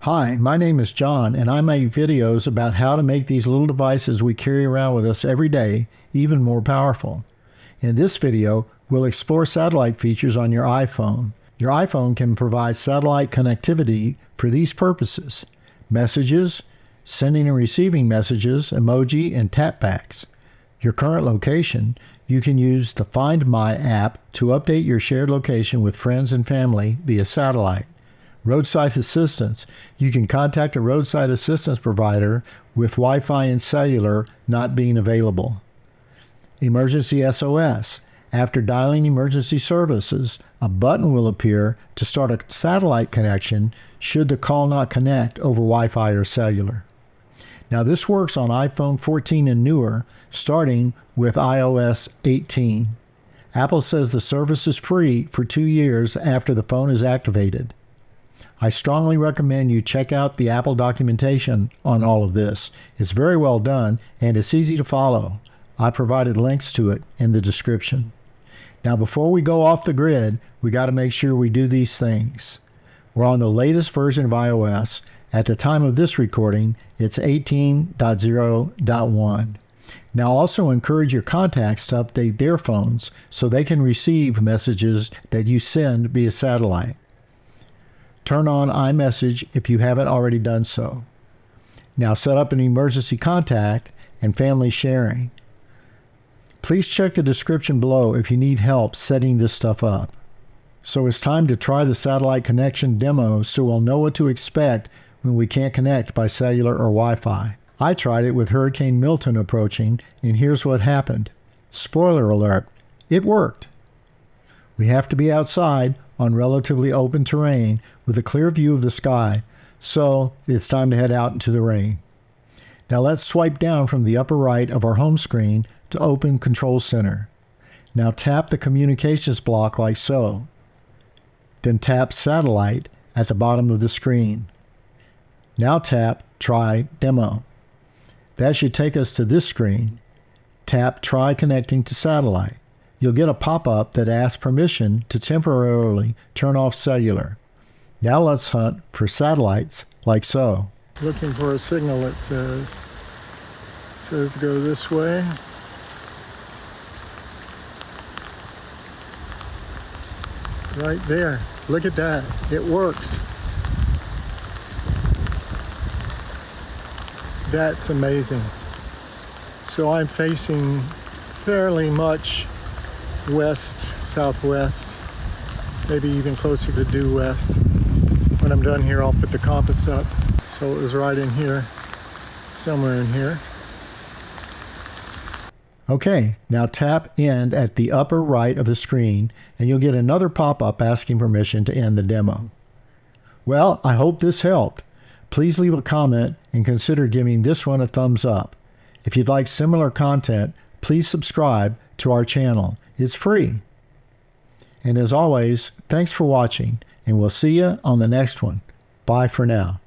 Hi, my name is John, and I make videos about how to make these little devices we carry around with us every day even more powerful. In this video, we'll explore satellite features on your iPhone. Your iPhone can provide satellite connectivity for these purposes: messages, sending and receiving messages, emoji, and tapbacks. Your current location, you can use the Find My app to update your shared location with friends and family via satellite. Roadside assistance, you can contact a roadside assistance provider with Wi-Fi and cellular not being available. Emergency SOS, after dialing emergency services, a button will appear to start a satellite connection should the call not connect over Wi-Fi or cellular. Now this works on iPhone 14 and newer, starting with iOS 18. Apple says the service is free for 2 years after the phone is activated. I strongly recommend you check out the Apple documentation on all of this. It's very well done and it's easy to follow. I provided links to it in the description. Now before we go off the grid, we got to make sure we do these things. We're on the latest version of iOS. At the time of this recording, it's 18.0.1. Now also encourage your contacts to update their phones so they can receive messages that you send via satellite. Turn on iMessage if you haven't already done so. Now set up an emergency contact and family sharing. Please check the description below if you need help setting this stuff up. So it's time to try the satellite connection demo so we'll know what to expect when we can't connect by cellular or Wi-Fi. I tried it with Hurricane Milton approaching, and here's what happened. Spoiler alert, it worked. We have to be outside on relatively open terrain with a clear view of the sky, so it's time to head out into the rain. Now let's swipe down from the upper right of our home screen to open Control Center. Now tap the communications block like so. Then tap Satellite at the bottom of the screen. Now tap Try Demo. That should take us to this screen. Tap Try Connecting to Satellite. You'll get a pop-up that asks permission to temporarily turn off cellular. Now let's hunt for satellites like so. Looking for a signal, it says to go this way. Right there. Look at that. It works. That's amazing. So I'm facing fairly much west, southwest, maybe even closer to due west. When I'm done here, I'll put the compass up. So it was right in here, somewhere in here. Okay, now tap End at the upper right of the screen, and you'll get another pop-up asking permission to end the demo. Well, I hope this helped. Please leave a comment and consider giving this one a thumbs up. If you'd like similar content, please subscribe to our channel. It's free. And as always, thanks for watching, and we'll see you on the next one. Bye for now.